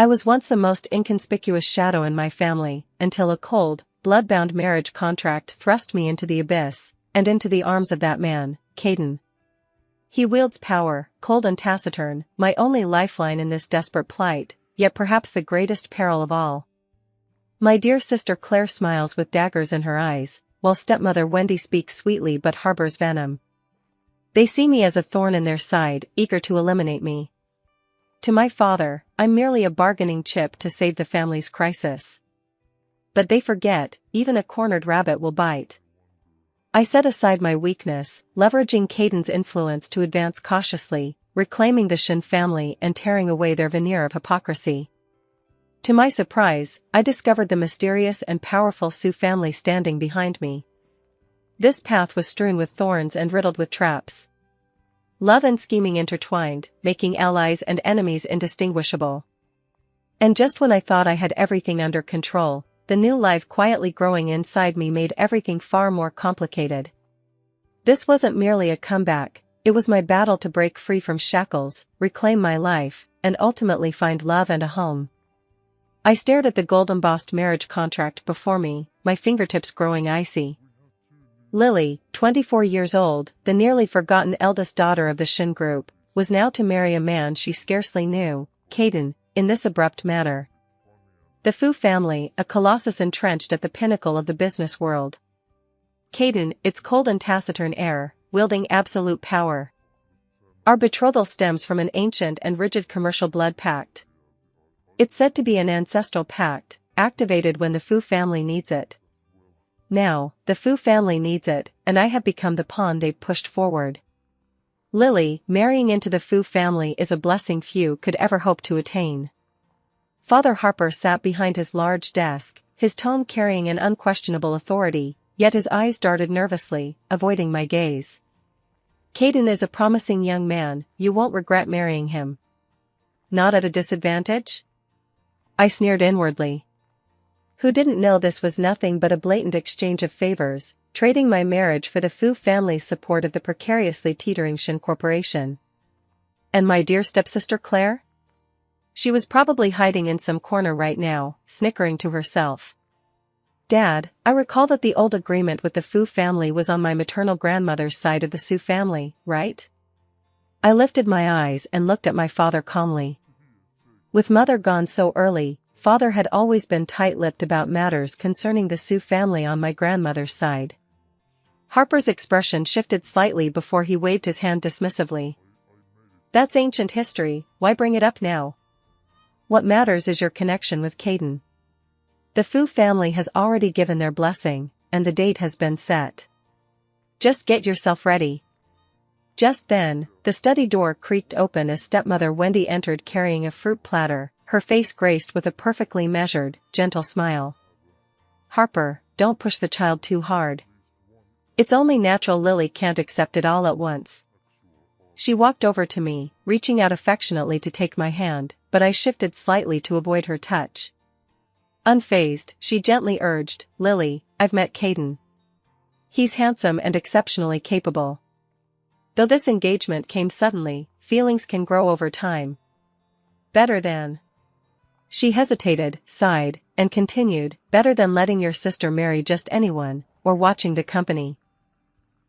I was once the most inconspicuous shadow in my family, until a cold, blood-bound marriage contract thrust me into the abyss, and into the arms of that man, Caden. He wields power, cold and taciturn, my only lifeline in this desperate plight, yet perhaps the greatest peril of all. My dear sister Claire smiles with daggers in her eyes, while stepmother Wendy speaks sweetly but harbors venom. They see me as a thorn in their side, eager to eliminate me. To my father, I'm merely a bargaining chip to save the family's crisis. But they forget, even a cornered rabbit will bite. I set aside my weakness, leveraging Caden's influence to advance cautiously, reclaiming the Shin family and tearing away their veneer of hypocrisy. To my surprise, I discovered the mysterious and powerful Sioux family standing behind me. This path was strewn with thorns and riddled with traps. Love and scheming intertwined, making allies and enemies indistinguishable. And just when I thought I had everything under control, the new life quietly growing inside me made everything far more complicated. This wasn't merely a comeback, it was my battle to break free from shackles, reclaim my life, and ultimately find love and a home. I stared at the gold-embossed marriage contract before me, my fingertips growing icy. Lily, 24 years old, the nearly forgotten eldest daughter of the Shin group, was now to marry a man she scarcely knew, Caden, in this abrupt manner. The Fu family, a colossus entrenched at the pinnacle of the business world. Caden, its cold and taciturn heir, wielding absolute power. Our betrothal stems from an ancient and rigid commercial blood pact. It's said to be an ancestral pact, activated when the Fu family needs it. Now, the Fu family needs it, and I have become the pawn they've pushed forward. Lily, marrying into the Fu family is a blessing few could ever hope to attain. Father Harper sat behind his large desk, his tone carrying an unquestionable authority, yet his eyes darted nervously, avoiding my gaze. Caden is a promising young man, you won't regret marrying him. Not at a disadvantage? I sneered inwardly. Who didn't know this was nothing but a blatant exchange of favors, trading my marriage for the Fu family's support of the precariously teetering Shin Corporation? And my dear stepsister Claire? She was probably hiding in some corner right now, snickering to herself. Dad, I recall that the old agreement with the Fu family was on my maternal grandmother's side of the Sioux family, right? I lifted my eyes and looked at my father calmly. With mother gone so early, father had always been tight-lipped about matters concerning the Sioux family on my grandmother's side. Harper's expression shifted slightly before he waved his hand dismissively. That's ancient history, why bring it up now? What matters is your connection with Caden. The Fu family has already given their blessing, and the date has been set. Just get yourself ready. Just then, the study door creaked open as stepmother Wendy entered carrying a fruit platter, her face graced with a perfectly measured, gentle smile. Harper, don't push the child too hard. It's only natural Lily can't accept it all at once. She walked over to me, reaching out affectionately to take my hand, but I shifted slightly to avoid her touch. Unfazed, she gently urged, Lily, I've met Caden. He's handsome and exceptionally capable. Though this engagement came suddenly, feelings can grow over time. Better than. She hesitated, sighed, and continued, better than letting your sister marry just anyone, or watching the company.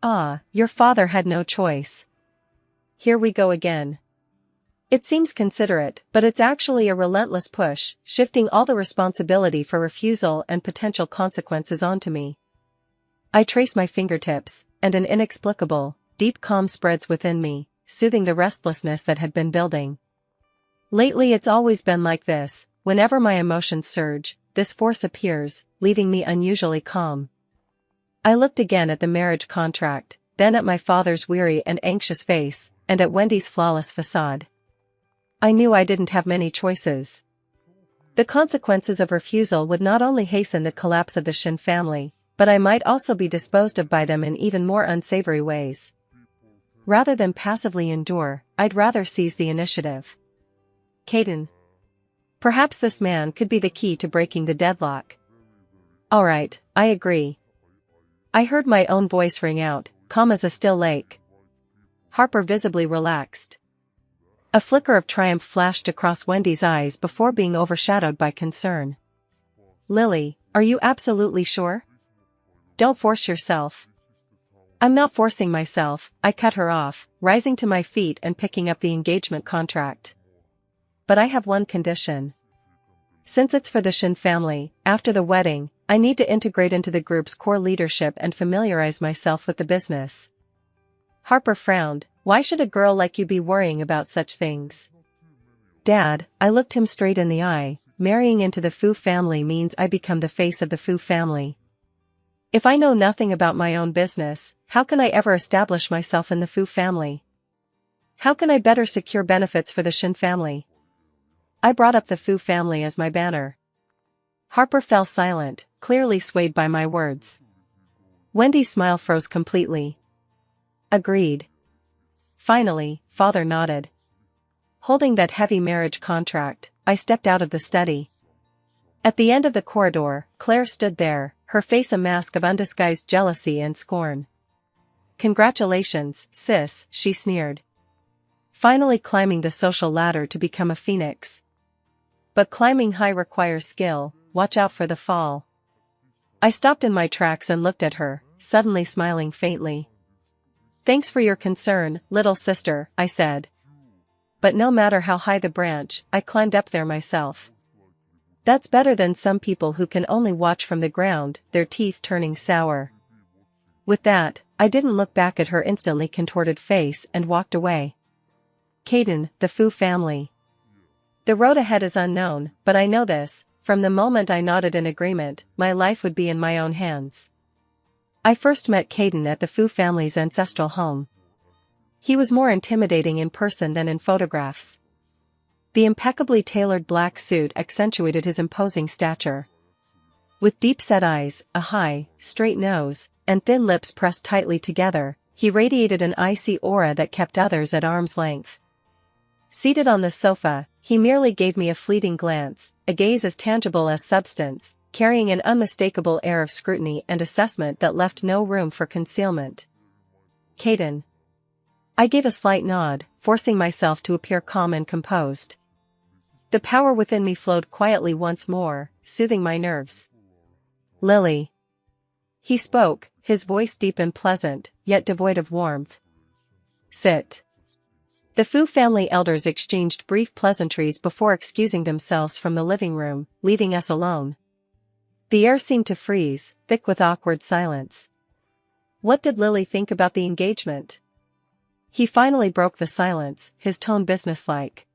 Ah, your father had no choice. Here we go again. It seems considerate, but it's actually a relentless push, shifting all the responsibility for refusal and potential consequences onto me. I trace my fingertips, and an inexplicable, deep calm spreads within me, soothing the restlessness that had been building. Lately it's always been like this, whenever my emotions surge, this force appears, leaving me unusually calm. I looked again at the marriage contract, then at my father's weary and anxious face, and at Wendy's flawless facade. I knew I didn't have many choices. The consequences of refusal would not only hasten the collapse of the Shin family, but I might also be disposed of by them in even more unsavory ways. Rather than passively endure, I'd rather seize the initiative. Caden. Perhaps this man could be the key to breaking the deadlock. All right, I agree. I heard my own voice ring out, calm as a still lake. Harper visibly relaxed. A flicker of triumph flashed across Wendy's eyes before being overshadowed by concern. Lily, are you absolutely sure? Don't force yourself. I'm not forcing myself, I cut her off, rising to my feet and picking up the engagement contract. But I have one condition. Since it's for the Shin family, after the wedding, I need to integrate into the group's core leadership and familiarize myself with the business. Harper frowned. Why should a girl like you be worrying about such things? Dad, I looked him straight in the eye. Marrying into the Fu family means I become the face of the Fu family. If I know nothing about my own business, how can I ever establish myself in the Fu family? How can I better secure benefits for the Shin family? I brought up the Fu family as my banner. Harper fell silent, clearly swayed by my words. Wendy's smile froze completely. Agreed. Finally, Father nodded. Holding that heavy marriage contract, I stepped out of the study. At the end of the corridor, Claire stood there, her face a mask of undisguised jealousy and scorn. Congratulations, sis, she sneered. Finally climbing the social ladder to become a phoenix. But climbing high requires skill, watch out for the fall. I stopped in my tracks and looked at her, suddenly smiling faintly. Thanks for your concern, little sister, I said. But no matter how high the branch, I climbed up there myself. That's better than some people who can only watch from the ground, their teeth turning sour. With that, I didn't look back at her instantly contorted face and walked away. Caden, the Fu family. The road ahead is unknown, but I know this, from the moment I nodded in agreement, my life would be in my own hands. I first met Caden at the Fu family's ancestral home. He was more intimidating in person than in photographs. The impeccably tailored black suit accentuated his imposing stature. With deep-set eyes, a high, straight nose, and thin lips pressed tightly together, he radiated an icy aura that kept others at arm's length. Seated on the sofa, he merely gave me a fleeting glance, a gaze as tangible as substance, carrying an unmistakable air of scrutiny and assessment that left no room for concealment. Caden. I gave a slight nod, forcing myself to appear calm and composed. The power within me flowed quietly once more, soothing my nerves. Lily. He spoke, his voice deep and pleasant, yet devoid of warmth. Sit. The Fu family elders exchanged brief pleasantries before excusing themselves from the living room, leaving us alone. The air seemed to freeze, thick with awkward silence. What did Lily think about the engagement? He finally broke the silence, his tone businesslike.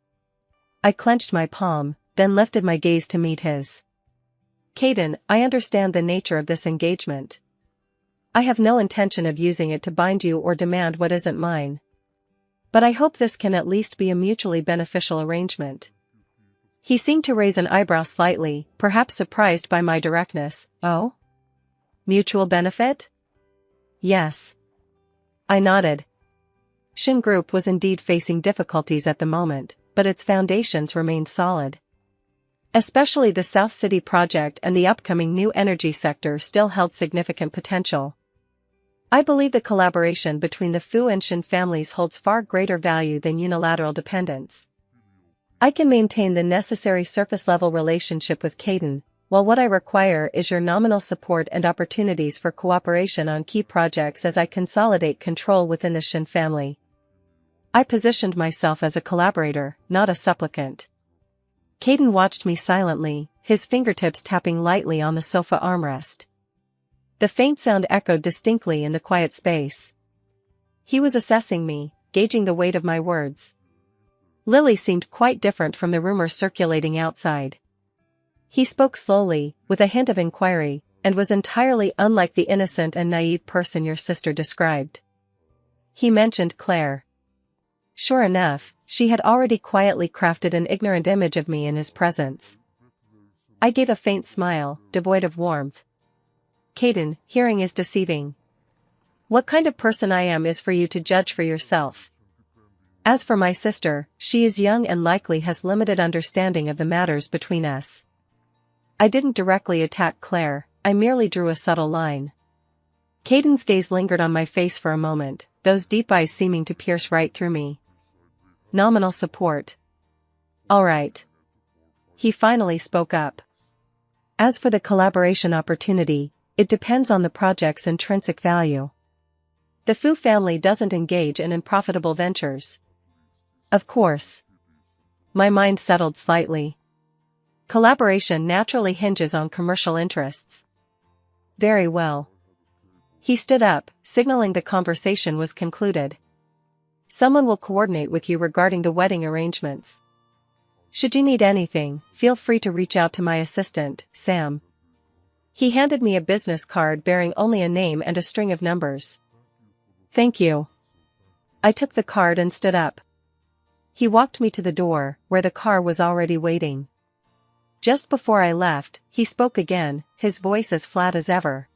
I clenched my palm, then lifted my gaze to meet his. Caden, I understand the nature of this engagement. I have no intention of using it to bind you or demand what isn't mine. But I hope this can at least be a mutually beneficial arrangement. He seemed to raise an eyebrow slightly, perhaps surprised by my directness. Oh? Mutual benefit? Yes. I nodded. Shin Group was indeed facing difficulties at the moment, but its foundations remained solid. Especially the South City project and the upcoming new energy sector still held significant potential. I believe the collaboration between the Fu and Shin families holds far greater value than unilateral dependence. I can maintain the necessary surface-level relationship with Caden, while what I require is your nominal support and opportunities for cooperation on key projects as I consolidate control within the Shin family. I positioned myself as a collaborator, not a supplicant. Caden watched me silently, his fingertips tapping lightly on the sofa armrest. The faint sound echoed distinctly in the quiet space. He was assessing me, gauging the weight of my words. Lily seemed quite different from the rumors circulating outside. He spoke slowly, with a hint of inquiry, and was entirely unlike the innocent and naive person your sister described. He mentioned Claire. Sure enough, she had already quietly crafted an ignorant image of me in his presence. I gave a faint smile, devoid of warmth. Caden, hearing is deceiving. What kind of person I am is for you to judge for yourself. As for my sister, she is young and likely has limited understanding of the matters between us. I didn't directly attack Claire, I merely drew a subtle line. Caden's gaze lingered on my face for a moment, those deep eyes seeming to pierce right through me. nominal support. Alright. He finally spoke up. As for the collaboration opportunity, it depends on the project's intrinsic value. The Fu family doesn't engage in unprofitable ventures. Of course. My mind settled slightly. Collaboration naturally hinges on commercial interests. Very well. He stood up, signaling the conversation was concluded. Someone will coordinate with you regarding the wedding arrangements. Should you need anything, feel free to reach out to my assistant, Sam. He handed me a business card bearing only a name and a string of numbers. Thank you. I took the card and stood up. He walked me to the door, where the car was already waiting. Just before I left, he spoke again, his voice as flat as ever.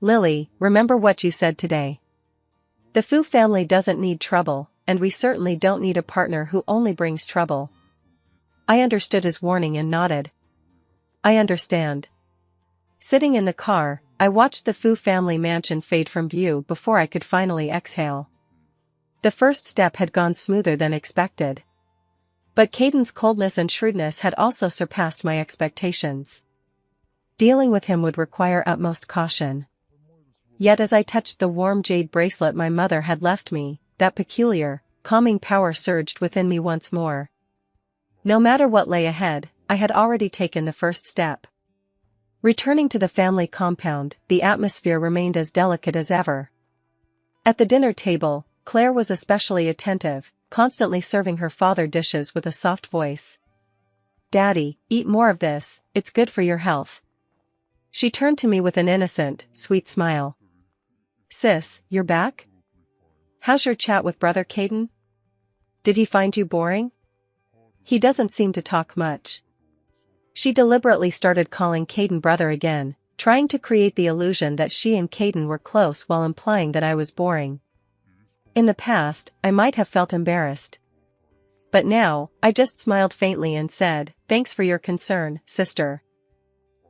Lily, remember what you said today. The Fu family doesn't need trouble, and we certainly don't need a partner who only brings trouble. I understood his warning and nodded. I understand. Sitting in the car, I watched the Fu family mansion fade from view before I could finally exhale. The first step had gone smoother than expected. But Caden's coldness and shrewdness had also surpassed my expectations. Dealing with him would require utmost caution. Yet as I touched the warm jade bracelet my mother had left me, that peculiar, calming power surged within me once more. No matter what lay ahead, I had already taken the first step. Returning to the family compound, the atmosphere remained as delicate as ever. At the dinner table, Claire was especially attentive, constantly serving her father dishes with a soft voice. Daddy, eat more of this, it's good for your health. She turned to me with an innocent, sweet smile. Sis, you're back? How's your chat with brother Caden? Did he find you boring? He doesn't seem to talk much. She deliberately started calling Caden brother again, trying to create the illusion that she and Caden were close while implying that I was boring. In the past, I might have felt embarrassed. But now, I just smiled faintly and said, thanks for your concern, sister.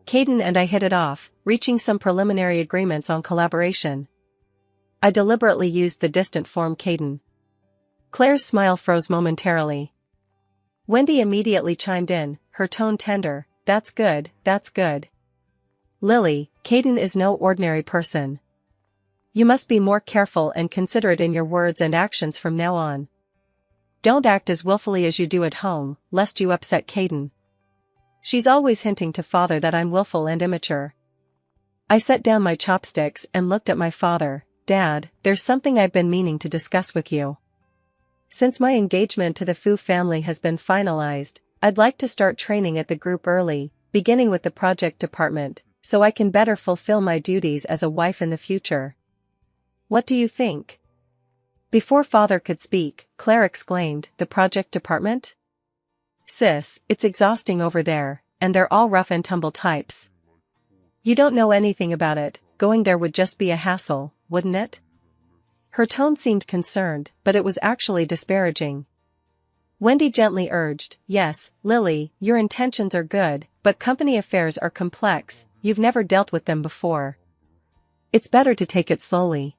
Caden and I hit it off, reaching some preliminary agreements on collaboration. I deliberately used the distant form Caden. Claire's smile froze momentarily. Wendy immediately chimed in, her tone tender, that's good, that's good. Lily, Caden is no ordinary person. You must be more careful and considerate in your words and actions from now on. Don't act as willfully as you do at home, lest you upset Caden. She's always hinting to father that I'm willful and immature. I set down my chopsticks and looked at my father. Dad, there's something I've been meaning to discuss with you. Since my engagement to the Fu family has been finalized, I'd like to start training at the group early, beginning with the project department, so I can better fulfill my duties as a wife in the future. What do you think? Before father could speak, Claire exclaimed, the project department? Sis, it's exhausting over there, and they're all rough and tumble types. You don't know anything about it, going there would just be a hassle, wouldn't it? Her tone seemed concerned, but it was actually disparaging. Wendy gently urged, yes, Lily, your intentions are good, but company affairs are complex, you've never dealt with them before. It's better to take it slowly.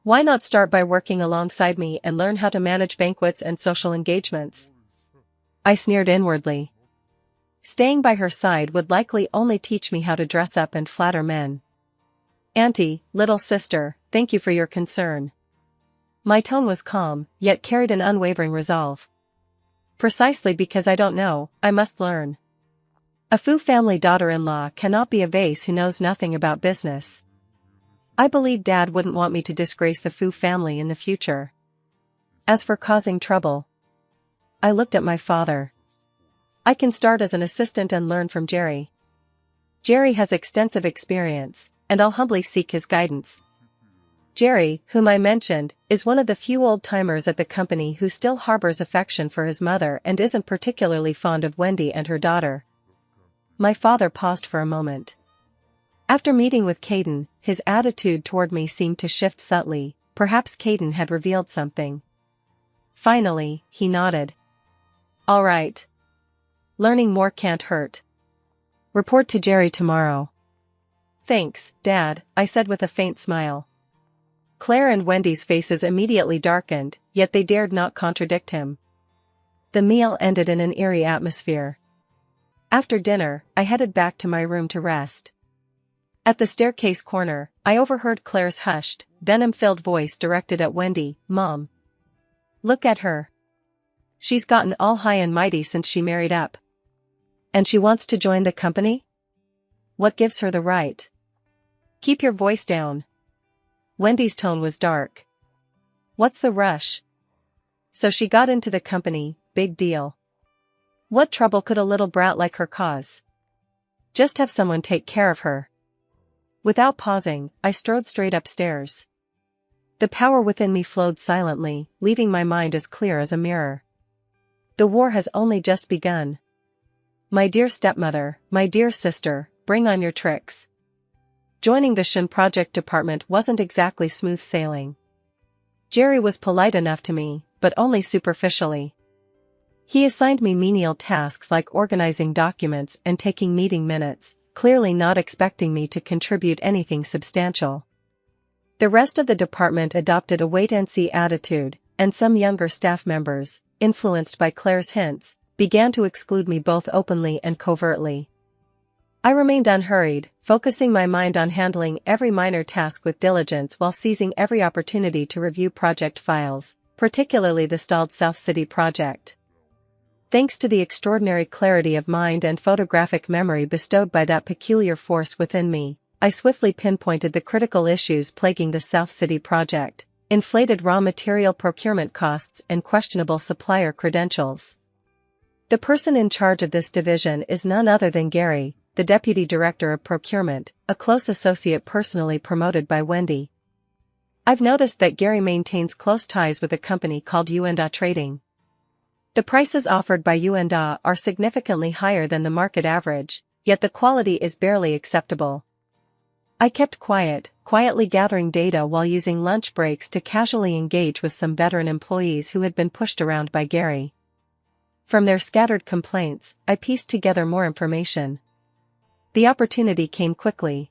Why not start by working alongside me and learn how to manage banquets and social engagements? I sneered inwardly. Staying by her side would likely only teach me how to dress up and flatter men. Auntie, little sister, thank you for your concern. My tone was calm, yet carried an unwavering resolve. Precisely because I don't know, I must learn. A Fu family daughter-in-law cannot be a vase who knows nothing about business. I believe Dad wouldn't want me to disgrace the Fu family in the future. As for causing trouble, I looked at my father. I can start as an assistant and learn from Jerry. Jerry has extensive experience, and I'll humbly seek his guidance. Jerry, whom I mentioned, is one of the few old-timers at the company who still harbors affection for his mother and isn't particularly fond of Wendy and her daughter. My father paused for a moment. After meeting with Caden, his attitude toward me seemed to shift subtly, perhaps Caden had revealed something. Finally, he nodded. All right. Learning more can't hurt. Report to Jerry tomorrow. Thanks, Dad, I said with a faint smile. Claire and Wendy's faces immediately darkened, yet they dared not contradict him. The meal ended in an eerie atmosphere. After dinner, I headed back to my room to rest. At the staircase corner, I overheard Claire's hushed, venom-filled voice directed at Wendy. "Mom. Look at her. She's gotten all high and mighty since she married up. And she wants to join the company? What gives her the right? Keep your voice down." Wendy's tone was dark. "What's the rush? So she got into the company, big deal. What trouble could a little brat like her cause? Just have someone take care of her." Without pausing, I strode straight upstairs. The power within me flowed silently, leaving my mind as clear as a mirror. The war has only just begun. My dear stepmother, my dear sister, bring on your tricks. Joining the Shin project department wasn't exactly smooth sailing. Jerry was polite enough to me, but only superficially. He assigned me menial tasks like organizing documents and taking meeting minutes, clearly not expecting me to contribute anything substantial. The rest of the department adopted a wait-and-see attitude, and some younger staff members, influenced by Claire's hints, began to exclude me both openly and covertly. I remained unhurried, focusing my mind on handling every minor task with diligence while seizing every opportunity to review project files, particularly the stalled South City project. Thanks to the extraordinary clarity of mind and photographic memory bestowed by that peculiar force within me, I swiftly pinpointed the critical issues plaguing the South City project: inflated raw material procurement costs and questionable supplier credentials. The person in charge of this division is none other than Gary, the Deputy Director of Procurement, a close associate personally promoted by Wendy. I've noticed that Gary maintains close ties with a company called U&A Trading. The prices offered by U&A are significantly higher than the market average, yet the quality is barely acceptable. I kept quietly gathering data while using lunch breaks to casually engage with some veteran employees who had been pushed around by Gary. From their scattered complaints, I pieced together more information. The opportunity came quickly.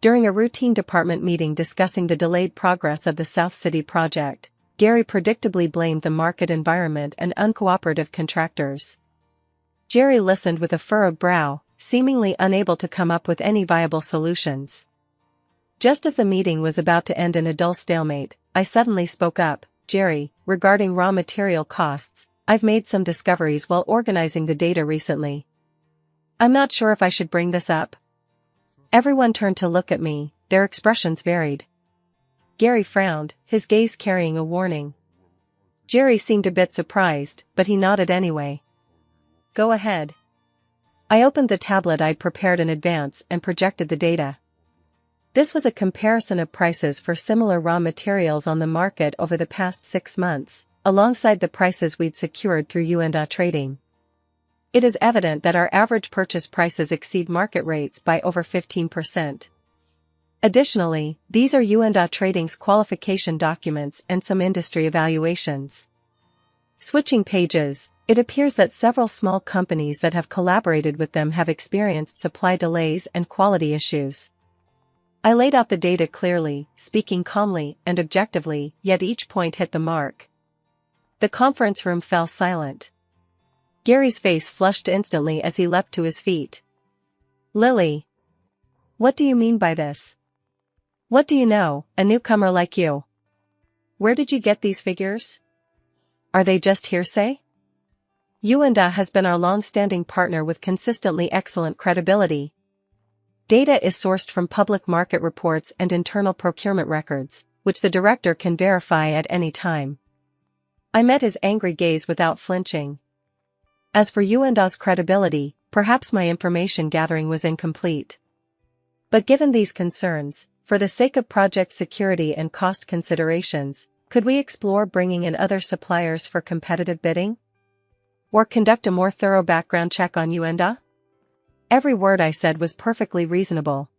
During a routine department meeting discussing the delayed progress of the South City project, Gary predictably blamed the market environment and uncooperative contractors. Jerry listened with a furrowed brow, seemingly unable to come up with any viable solutions. Just as the meeting was about to end in a dull stalemate, I suddenly spoke up. "Jerry, regarding raw material costs, I've made some discoveries while organizing the data recently. I'm not sure if I should bring this up." Everyone turned to look at me, their expressions varied. Gary frowned, his gaze carrying a warning. Jerry seemed a bit surprised, but he nodded anyway. "Go ahead." I opened the tablet I'd prepared in advance and projected the data. This was a comparison of prices for similar raw materials on the market over the past 6 months, alongside the prices we'd secured through U&A Trading. It is evident that our average purchase prices exceed market rates by over 15%. Additionally, these are U&A Trading's qualification documents and some industry evaluations. Switching pages, it appears that several small companies that have collaborated with them have experienced supply delays and quality issues. I laid out the data clearly, speaking calmly and objectively, yet each point hit the mark. The conference room fell silent. Gary's face flushed instantly as he leapt to his feet. "Lily, what do you mean by this? What do you know, a newcomer like you? Where did you get these figures? Are they just hearsay? U&A has been our long-standing partner with consistently excellent credibility. Data is sourced from public market reports and internal procurement records, which the director can verify at any time." I met his angry gaze without flinching. As for U&A's credibility, perhaps my information gathering was incomplete. But given these concerns, for the sake of project security and cost considerations, could we explore bringing in other suppliers for competitive bidding? Or conduct a more thorough background check on U&A? Every word I said was perfectly reasonable.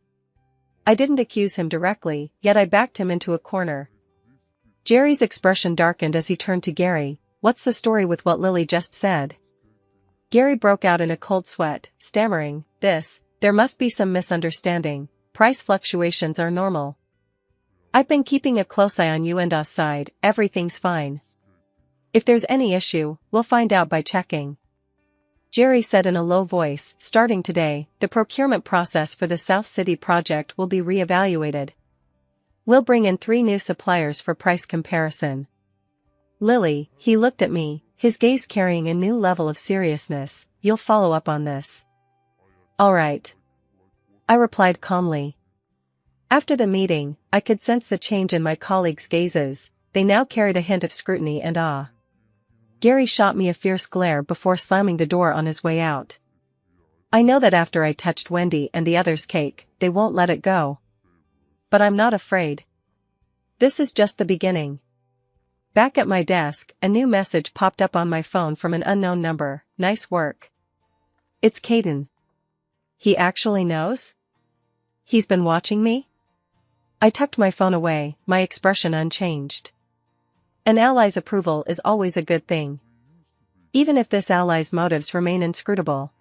I didn't accuse him directly, yet I backed him into a corner. Jerry's expression darkened as he turned to Gary. "What's the story with what Lily just said?" Gary broke out in a cold sweat, stammering, "There must be some misunderstanding. Price fluctuations are normal. I've been keeping a close eye on you and us side, everything's fine. If there's any issue, we'll find out by checking. Jerry said in a low voice, starting today, the procurement process for the South City project will be re-evaluated. We'll bring in 3 new suppliers for price comparison. Lily, he looked at me, his gaze carrying a new level of seriousness, you'll follow up on this. All right. I replied calmly. After the meeting, I could sense the change in my colleagues' gazes, they now carried a hint of scrutiny and awe. Gary shot me a fierce glare before slamming the door on his way out. I know that after I touched Wendy and the others' cake, they won't let it go. But I'm not afraid. This is just the beginning. Back at my desk, a new message popped up on my phone from an unknown number, nice work. It's Caden. He actually knows? He's been watching me? I tucked my phone away, my expression unchanged. An ally's approval is always a good thing. Even if this ally's motives remain inscrutable.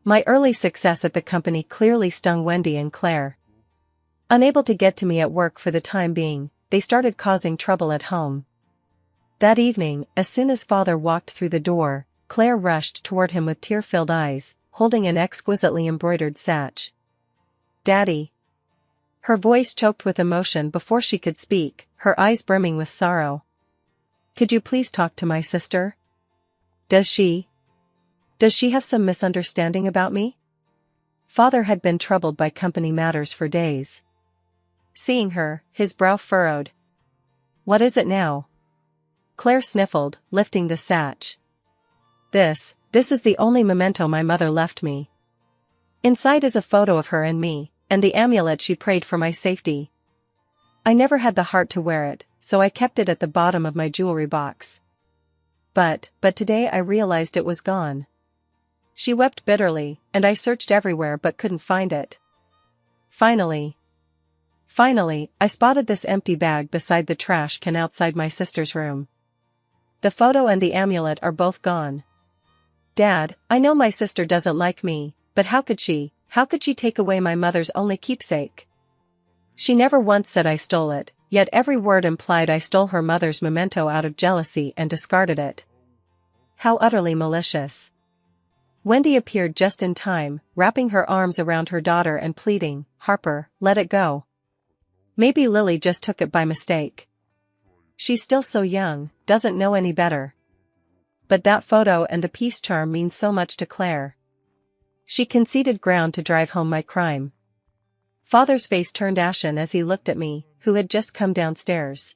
My early success at the company clearly stung Wendy and Claire. Unable to get to me at work for the time being, they started causing trouble at home. That evening, as soon as father walked through the door, Claire rushed toward him with tear-filled eyes, holding an exquisitely embroidered sash. Daddy. Her voice choked with emotion before she could speak, her eyes brimming with sorrow. Could you please talk to my sister? Does she have some misunderstanding about me? Father had been troubled by company matters for days. Seeing her, his brow furrowed. What is it now? Claire sniffled, lifting the sash. This is the only memento my mother left me. Inside is a photo of her and me, and the amulet she prayed for my safety. I never had the heart to wear it, so I kept it at the bottom of my jewelry box. But today I realized it was gone. She wept bitterly, and I searched everywhere but couldn't find it. Finally, I spotted this empty bag beside the trash can outside my sister's room. The photo and the amulet are both gone. Dad, I know my sister doesn't like me, but how could she take away my mother's only keepsake? She never once said I stole it, yet every word implied I stole her mother's memento out of jealousy and discarded it. How utterly malicious. Wendy appeared just in time, wrapping her arms around her daughter and pleading, Harper, let it go. Maybe Lily just took it by mistake. She's still so young, doesn't know any better. But that photo and the peace charm mean so much to Claire. She conceded ground to drive home my crime. Father's face turned ashen as he looked at me, who had just come downstairs.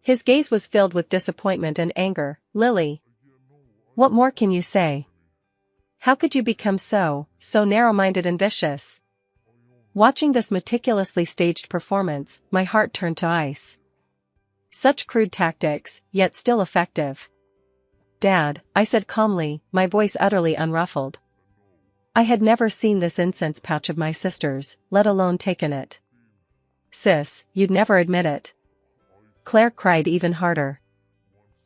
His gaze was filled with disappointment and anger. Lily. What more can you say? How could you become so narrow-minded and vicious? Watching this meticulously staged performance, my heart turned to ice. Such crude tactics, yet still effective. Dad, I said calmly, my voice utterly unruffled. I had never seen this incense pouch of my sister's, let alone taken it. Sis, you'd never admit it. Claire cried even harder.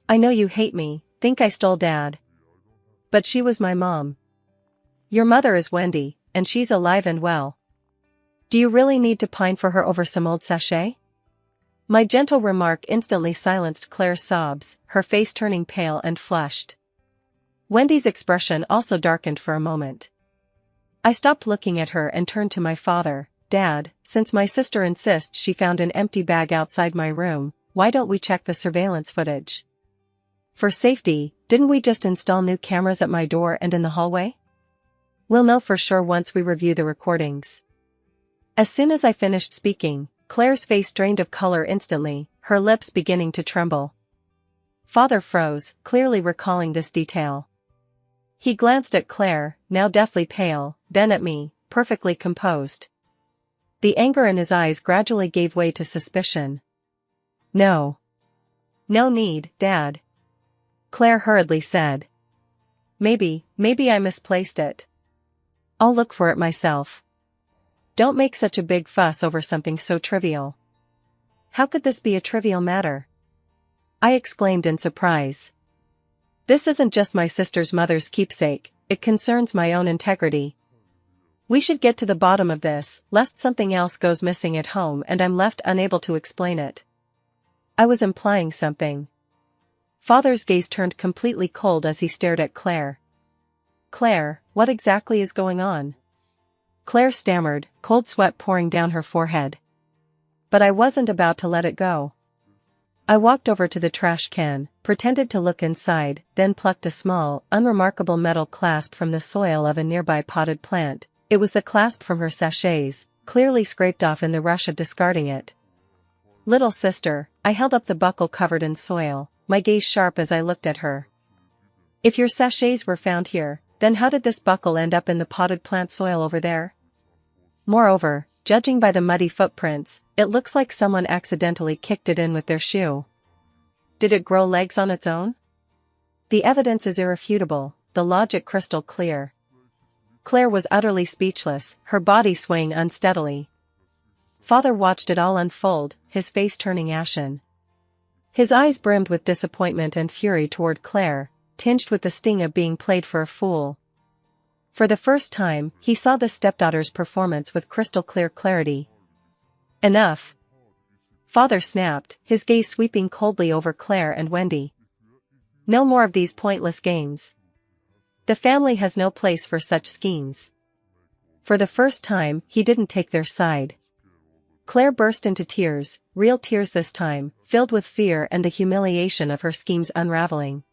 I know you hate me, think I stole Dad. But she was my mom. Your mother is Wendy, and she's alive and well. Do you really need to pine for her over some old sachet? My gentle remark instantly silenced Claire's sobs, her face turning pale and flushed. Wendy's expression also darkened for a moment. I stopped looking at her and turned to my father. Dad, since my sister insists she found an empty bag outside my room, why don't we check the surveillance footage? For safety, didn't we just install new cameras at my door and in the hallway? We'll know for sure once we review the recordings. As soon as I finished speaking, Claire's face drained of color instantly, her lips beginning to tremble. Father froze, clearly recalling this detail. He glanced at Claire, now deathly pale, then at me, perfectly composed. The anger in his eyes gradually gave way to suspicion. No. No need, Dad. Claire hurriedly said. Maybe I misplaced it. I'll look for it myself. Don't make such a big fuss over something so trivial. How could this be a trivial matter? I exclaimed in surprise. This isn't just my sister's mother's keepsake, it concerns my own integrity. We should get to the bottom of this, lest something else goes missing at home and I'm left unable to explain it. I was implying something. Father's gaze turned completely cold as he stared at Claire. Claire, what exactly is going on? Claire stammered, cold sweat pouring down her forehead. But I wasn't about to let it go. I walked over to the trash can, pretended to look inside, then plucked a small, unremarkable metal clasp from the soil of a nearby potted plant. It was the clasp from her sachets, clearly scraped off in the rush of discarding it. Little sister, I held up the buckle covered in soil, my gaze sharp as I looked at her. If your sachets were found here, then how did this buckle end up in the potted plant soil over there? Moreover, judging by the muddy footprints, it looks like someone accidentally kicked it in with their shoe. Did it grow legs on its own? The evidence is irrefutable, the logic crystal clear. Claire was utterly speechless, her body swaying unsteadily. Father watched it all unfold, his face turning ashen. His eyes brimmed with disappointment and fury toward Claire, tinged with the sting of being played for a fool. For the first time, he saw the stepdaughter's performance with crystal-clear clarity. Enough! Father snapped, his gaze sweeping coldly over Claire and Wendy. No more of these pointless games. The family has no place for such schemes. For the first time, he didn't take their side. Claire burst into tears, real tears this time, filled with fear and the humiliation of her scheme's unraveling.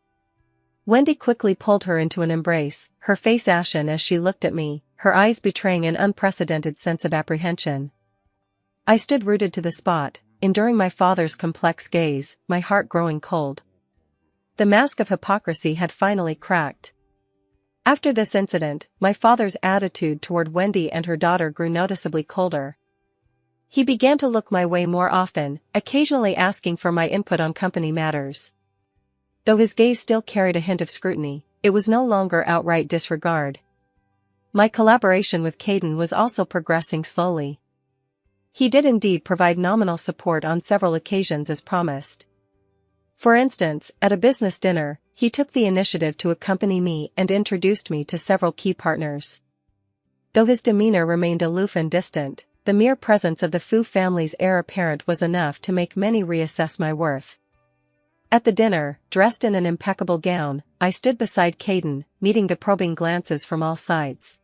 Wendy quickly pulled her into an embrace, her face ashen as she looked at me, her eyes betraying an unprecedented sense of apprehension. I stood rooted to the spot, enduring my father's complex gaze, my heart growing cold. The mask of hypocrisy had finally cracked. After this incident, my father's attitude toward Wendy and her daughter grew noticeably colder. He began to look my way more often, occasionally asking for my input on company matters. Though his gaze still carried a hint of scrutiny, it was no longer outright disregard. My collaboration with Caden was also progressing slowly. He did indeed provide nominal support on several occasions as promised. For instance, at a business dinner, he took the initiative to accompany me and introduced me to several key partners. Though his demeanor remained aloof and distant, the mere presence of the Fu family's heir apparent was enough to make many reassess my worth. At the dinner, dressed in an impeccable gown, I stood beside Caden, meeting the probing glances from all sides.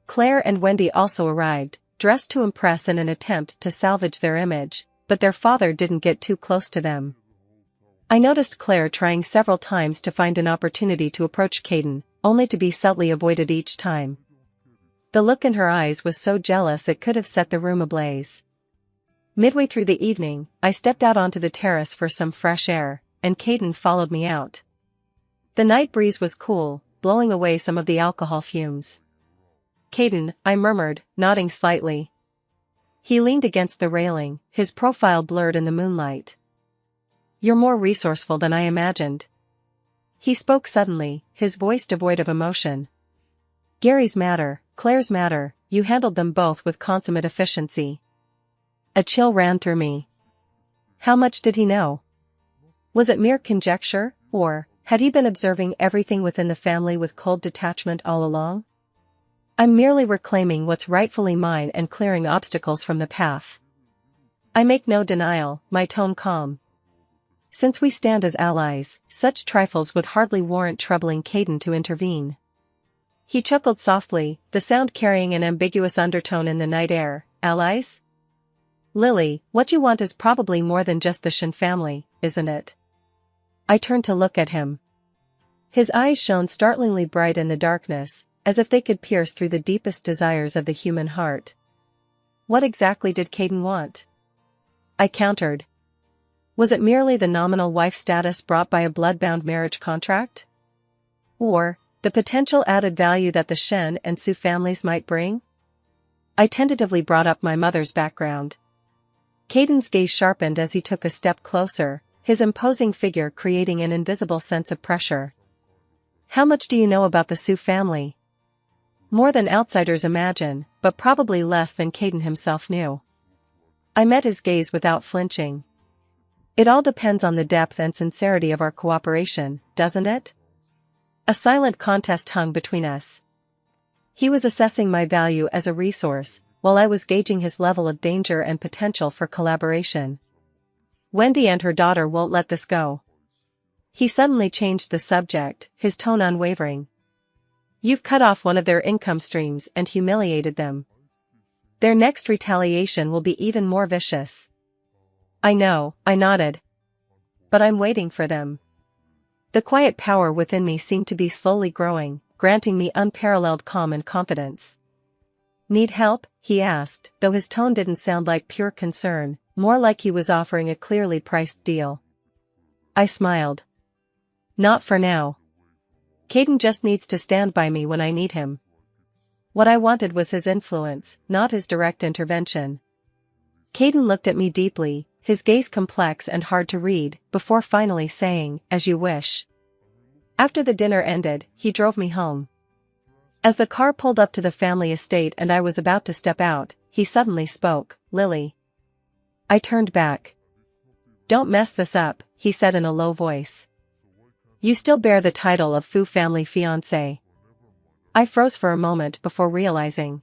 Claire and Wendy also arrived, dressed to impress in an attempt to salvage their image, but their father didn't get too close to them. I noticed Claire trying several times to find an opportunity to approach Caden, only to be subtly avoided each time. The look in her eyes was so jealous it could have set the room ablaze. Midway through the evening, I stepped out onto the terrace for some fresh air, and Caden followed me out. The night breeze was cool, blowing away some of the alcohol fumes. "Caden," I murmured, nodding slightly. He leaned against the railing, his profile blurred in the moonlight. "You're more resourceful than I imagined." He spoke suddenly, his voice devoid of emotion. "Gary's matter, Claire's matter, you handled them both with consummate efficiency." A chill ran through me. How much did he know? Was it mere conjecture, or had he been observing everything within the family with cold detachment all along? "I'm merely reclaiming what's rightfully mine and clearing obstacles from the path." I make no denial, my tone calm. Since we stand as allies, such trifles would hardly warrant troubling Caden to intervene. He chuckled softly, the sound carrying an ambiguous undertone in the night air. "Allies? Lily, what you want is probably more than just the Shin family, isn't it?" I turned to look at him. His eyes shone startlingly bright in the darkness, as if they could pierce through the deepest desires of the human heart. What exactly did Caden want? I countered. Was it merely the nominal wife status brought by a blood-bound marriage contract? Or the potential added value that the Shen and Su families might bring? I tentatively brought up my mother's background. Caden's gaze sharpened as he took a step closer, his imposing figure creating an invisible sense of pressure. "How much do you know about the Su family?" "More than outsiders imagine, but probably less than Caden himself knew." I met his gaze without flinching. "It all depends on the depth and sincerity of our cooperation, doesn't it?" A silent contest hung between us. He was assessing my value as a resource, while I was gauging his level of danger and potential for collaboration. Wendy and her daughter won't let this go. He suddenly changed the subject, his tone unwavering. You've cut off one of their income streams and humiliated them. Their next retaliation will be even more vicious. I know, I nodded. But I'm waiting for them. The quiet power within me seemed to be slowly growing, granting me unparalleled calm and confidence. Need help? He asked, though his tone didn't sound like pure concern, more like he was offering a clearly priced deal. I smiled. Not for now. Caden just needs to stand by me when I need him. What I wanted was his influence, not his direct intervention. Caden looked at me deeply, his gaze complex and hard to read, before finally saying, "As you wish." After the dinner ended, he drove me home. As the car pulled up to the family estate and I was about to step out, he suddenly spoke, "Lily." I turned back. "Don't mess this up," he said in a low voice. "You still bear the title of Fu family fiancé." I froze for a moment before realizing.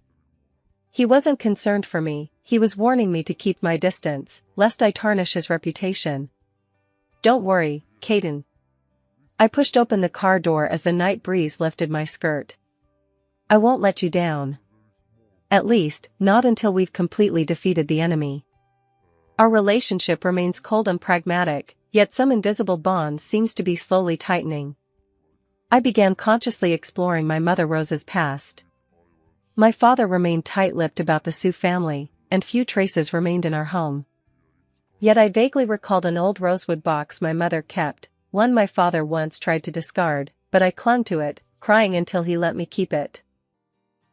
He wasn't concerned for me, he was warning me to keep my distance, lest I tarnish his reputation. "Don't worry, Caden." I pushed open the car door as the night breeze lifted my skirt. "I won't let you down. At least, not until we've completely defeated the enemy." Our relationship remains cold and pragmatic, yet some invisible bond seems to be slowly tightening. I began consciously exploring my mother Rose's past. My father remained tight-lipped about the Sioux family, and few traces remained in our home. Yet I vaguely recalled an old rosewood box my mother kept, one my father once tried to discard, but I clung to it, crying until he let me keep it.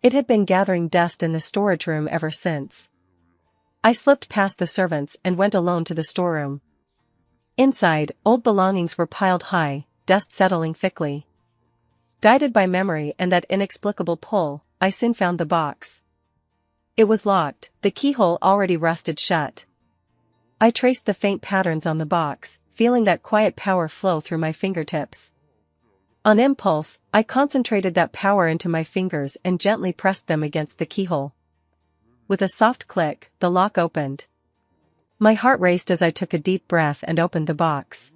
It had been gathering dust in the storage room ever since. I slipped past the servants and went alone to the storeroom. Inside, old belongings were piled high, dust settling thickly. Guided by memory and that inexplicable pull, I soon found the box. It was locked, the keyhole already rusted shut. I traced the faint patterns on the box, feeling that quiet power flow through my fingertips. On impulse, I concentrated that power into my fingers and gently pressed them against the keyhole. With a soft click, the lock opened. My heart raced as I took a deep breath and opened the box.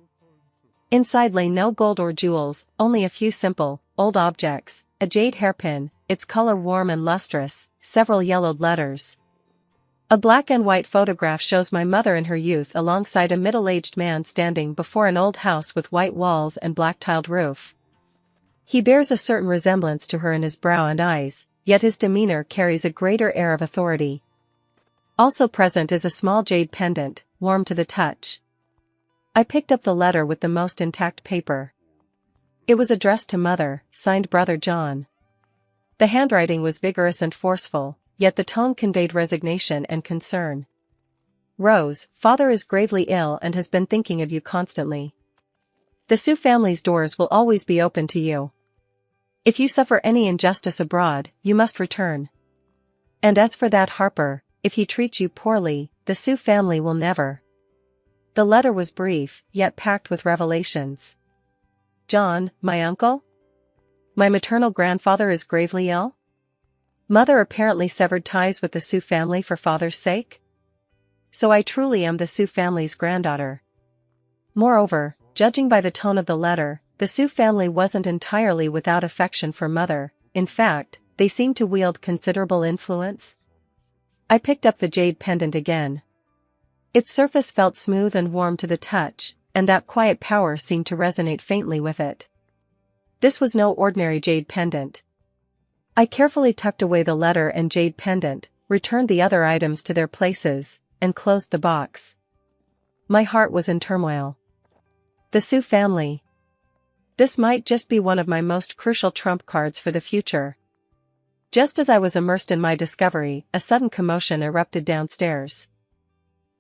Inside lay no gold or jewels, only a few simple, old objects, a jade hairpin, its color warm and lustrous, several yellowed letters. A black and white photograph shows my mother in her youth alongside a middle-aged man standing before an old house with white walls and black-tiled roof. He bears a certain resemblance to her in his brow and eyes, yet his demeanor carries a greater air of authority. Also present is a small jade pendant, warm to the touch. I picked up the letter with the most intact paper. It was addressed to Mother, signed Brother John. The handwriting was vigorous and forceful, yet the tone conveyed resignation and concern. "Rose, Father is gravely ill and has been thinking of you constantly. The Sioux family's doors will always be open to you. If you suffer any injustice abroad, you must return. And as for that Harper, if he treats you poorly, the Sioux family will never." The letter was brief, yet packed with revelations. "John, my uncle? My maternal grandfather is gravely ill? Mother apparently severed ties with the Sioux family for Father's sake? So I truly am the Sioux family's granddaughter." Moreover, judging by the tone of the letter, the Sioux family wasn't entirely without affection for Mother. In fact, they seemed to wield considerable influence. I picked up the jade pendant again. Its surface felt smooth and warm to the touch, and that quiet power seemed to resonate faintly with it. This was no ordinary jade pendant. I carefully tucked away the letter and jade pendant, returned the other items to their places, and closed the box. My heart was in turmoil. The Sioux family. This might just be one of my most crucial trump cards for the future. Just as I was immersed in my discovery, a sudden commotion erupted downstairs.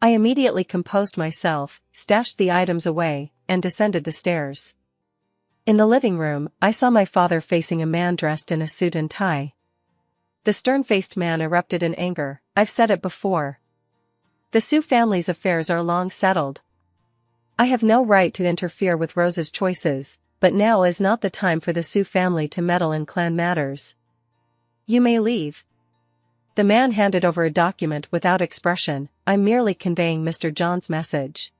I immediately composed myself, stashed the items away, and descended the stairs. In the living room, I saw my father facing a man dressed in a suit and tie. The stern-faced man erupted in anger. "I've said it before. The Sioux family's affairs are long settled. I have no right to interfere with Rose's choices, but now is not the time for the Sioux family to meddle in clan matters. You may leave. The man handed over a document without expression. I'm merely conveying Mr. John's message.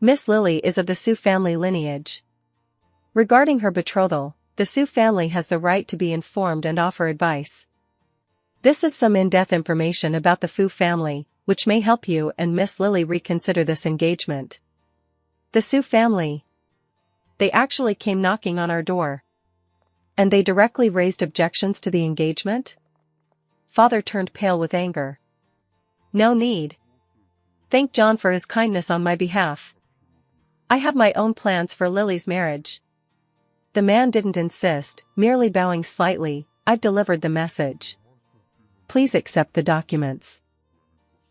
Miss Lily is of the Sioux family lineage. Regarding her betrothal, the Sioux family has the right to be informed and offer advice. This is some in-depth information about the Fu family, which may help you and Miss Lily reconsider this engagement. The Sioux family. They actually came knocking on our door. And they directly raised objections to the engagement? Father turned pale with anger. No need. Thank John for his kindness on my behalf. I have my own plans for Lily's marriage. The man didn't insist, merely bowing slightly. I've delivered the message. Please accept the documents.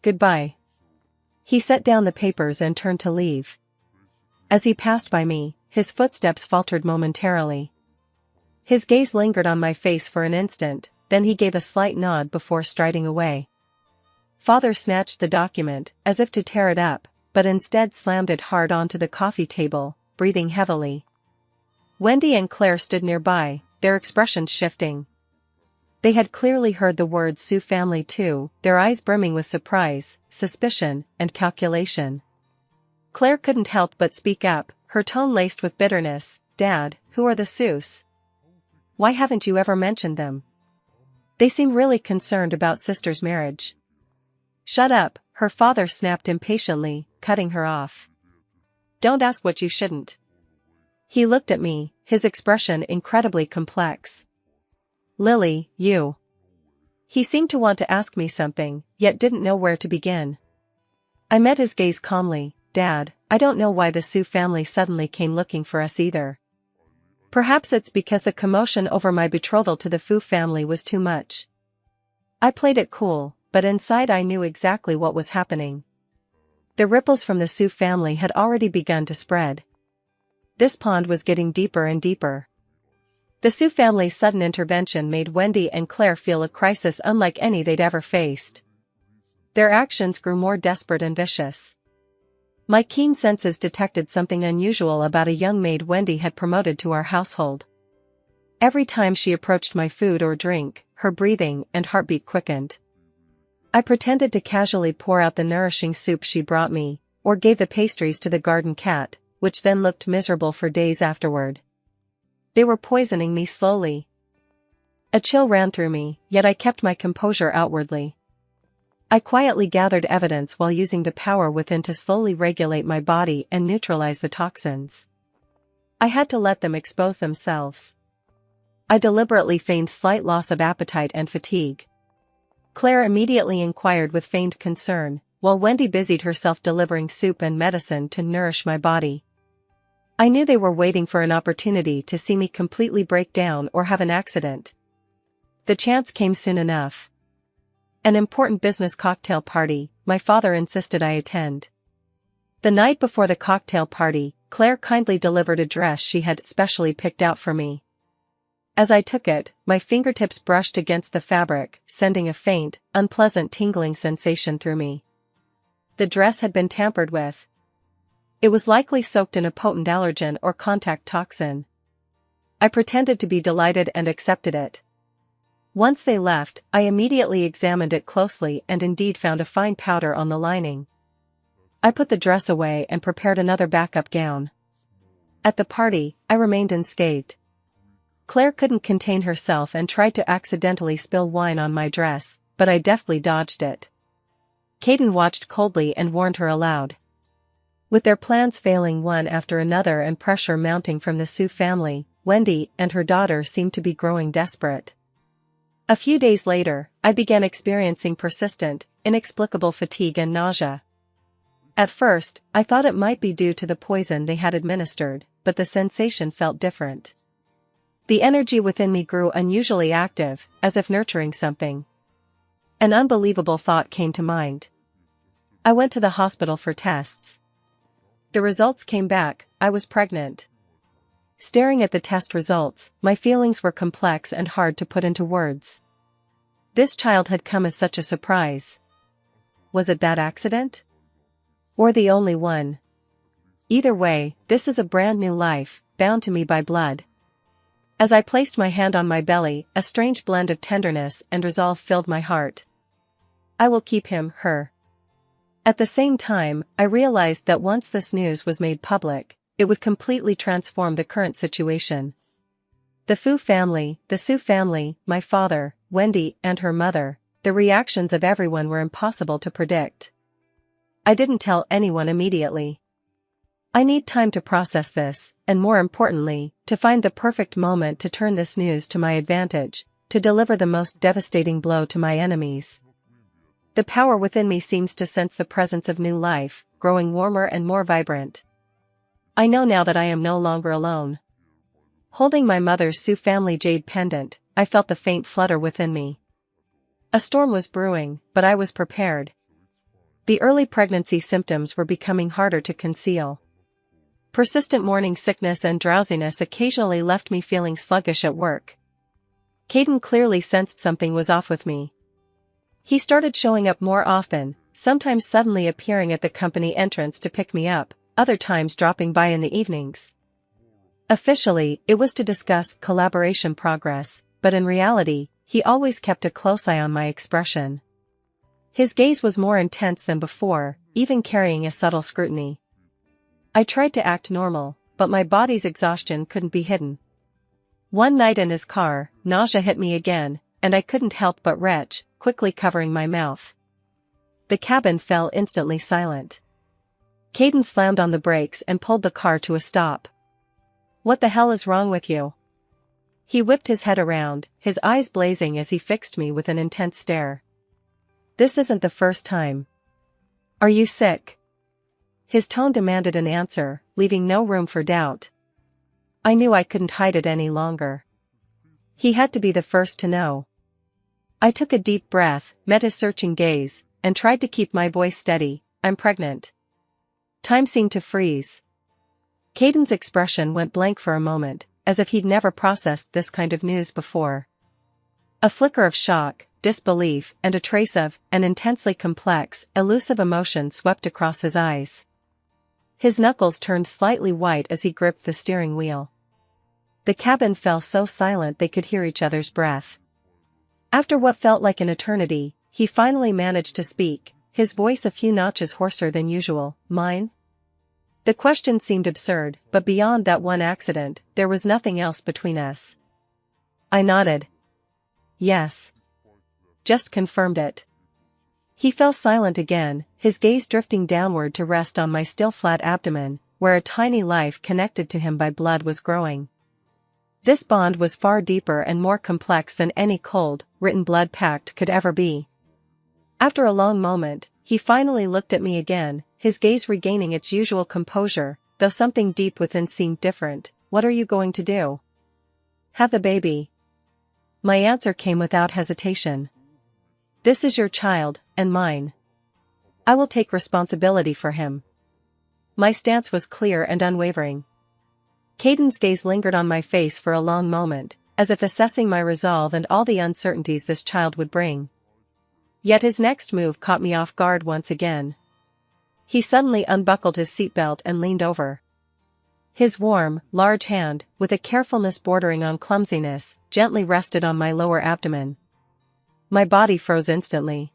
Goodbye. He set down the papers and turned to leave. As he passed by me, his footsteps faltered momentarily. His gaze lingered on my face for an instant, then he gave a slight nod before striding away. Father snatched the document, as if to tear it up, but instead slammed it hard onto the coffee table, breathing heavily. Wendy and Claire stood nearby, their expressions shifting. They had clearly heard the words Sioux family too, their eyes brimming with surprise, suspicion, and calculation. Claire couldn't help but speak up, her tone laced with bitterness. Dad, who are the Sioux? Why haven't you ever mentioned them? They seem really concerned about sister's marriage. Shut up, her father snapped impatiently, cutting her off. Don't ask what you shouldn't. He looked at me, his expression incredibly complex. Lily, you. He seemed to want to ask me something, yet didn't know where to begin. I met his gaze calmly. Dad, I don't know why the Sioux family suddenly came looking for us either. Perhaps it's because the commotion over my betrothal to the Fu family was too much. I played it cool, but inside I knew exactly what was happening. The ripples from the Sioux family had already begun to spread. This pond was getting deeper and deeper. The Sioux family's sudden intervention made Wendy and Claire feel a crisis unlike any they'd ever faced. Their actions grew more desperate and vicious. My keen senses detected something unusual about a young maid Wendy had promoted to our household. Every time she approached my food or drink, her breathing and heartbeat quickened. I pretended to casually pour out the nourishing soup she brought me, or gave the pastries to the garden cat, which then looked miserable for days afterward. They were poisoning me slowly. A chill ran through me, yet I kept my composure outwardly. I quietly gathered evidence while using the power within to slowly regulate my body and neutralize the toxins. I had to let them expose themselves. I deliberately feigned slight loss of appetite and fatigue. Claire immediately inquired with feigned concern, while Wendy busied herself delivering soup and medicine to nourish my body. I knew they were waiting for an opportunity to see me completely break down or have an accident. The chance came soon enough. An important business cocktail party, my father insisted I attend. The night before the cocktail party, Claire kindly delivered a dress she had specially picked out for me. As I took it, my fingertips brushed against the fabric, sending a faint, unpleasant tingling sensation through me. The dress had been tampered with. It was likely soaked in a potent allergen or contact toxin. I pretended to be delighted and accepted it. Once they left, I immediately examined it closely and indeed found a fine powder on the lining. I put the dress away and prepared another backup gown. At the party, I remained unscathed. Claire couldn't contain herself and tried to accidentally spill wine on my dress, but I deftly dodged it. Caden watched coldly and warned her aloud. With their plans failing one after another and pressure mounting from the Sioux family, Wendy and her daughter seemed to be growing desperate. A few days later, I began experiencing persistent, inexplicable fatigue and nausea. At first, I thought it might be due to the poison they had administered, but the sensation felt different. The energy within me grew unusually active, as if nurturing something. An unbelievable thought came to mind. I went to the hospital for tests. The results came back, I was pregnant. Staring at the test results, my feelings were complex and hard to put into words. This child had come as such a surprise. Was it that accident? Or the only one? Either way, this is a brand new life, bound to me by blood. As I placed my hand on my belly, a strange blend of tenderness and resolve filled my heart. I will keep him, her. At the same time, I realized that once this news was made public, it would completely transform the current situation. The Fu family, the Su family, my father, Wendy, and her mother, the reactions of everyone were impossible to predict. I didn't tell anyone immediately. I need time to process this, and more importantly, to find the perfect moment to turn this news to my advantage, to deliver the most devastating blow to my enemies. The power within me seems to sense the presence of new life, growing warmer and more vibrant. I know now that I am no longer alone. Holding my mother's Sioux family jade pendant, I felt the faint flutter within me. A storm was brewing, but I was prepared. The early pregnancy symptoms were becoming harder to conceal. Persistent morning sickness and drowsiness occasionally left me feeling sluggish at work. Caden clearly sensed something was off with me. He started showing up more often, sometimes suddenly appearing at the company entrance to pick me up, other times dropping by in the evenings. Officially, it was to discuss collaboration progress, but in reality, he always kept a close eye on my expression. His gaze was more intense than before, even carrying a subtle scrutiny. I tried to act normal, but my body's exhaustion couldn't be hidden. One night in his car, nausea hit me again, and I couldn't help but retch, quickly covering my mouth. The cabin fell instantly silent. Caden slammed on the brakes and pulled the car to a stop. "What the hell is wrong with you?" He whipped his head around, his eyes blazing as he fixed me with an intense stare. "This isn't the first time. Are you sick?" His tone demanded an answer, leaving no room for doubt. I knew I couldn't hide it any longer. He had to be the first to know. I took a deep breath, met his searching gaze, and tried to keep my voice steady. "I'm pregnant." Time seemed to freeze. Caden's expression went blank for a moment, as if he'd never processed this kind of news before. A flicker of shock, disbelief, and a trace of an intensely complex, elusive emotion swept across his eyes. His knuckles turned slightly white as he gripped the steering wheel. The cabin fell so silent they could hear each other's breath. After what felt like an eternity, he finally managed to speak, his voice a few notches hoarser than usual. "Mine?" The question seemed absurd, but beyond that one accident, there was nothing else between us. I nodded. "Yes." Just confirmed it. He fell silent again, his gaze drifting downward to rest on my still flat abdomen, where a tiny life connected to him by blood was growing. This bond was far deeper and more complex than any cold, written blood pact could ever be. After a long moment, he finally looked at me again, his gaze regaining its usual composure, though something deep within seemed different. "What are you going to do?" "Have the baby." My answer came without hesitation. "This is your child, and mine. I will take responsibility for him." My stance was clear and unwavering. Caden's gaze lingered on my face for a long moment, as if assessing my resolve and all the uncertainties this child would bring. Yet his next move caught me off guard once again. He suddenly unbuckled his seatbelt and leaned over. His warm, large hand, with a carefulness bordering on clumsiness, gently rested on my lower abdomen. My body froze instantly.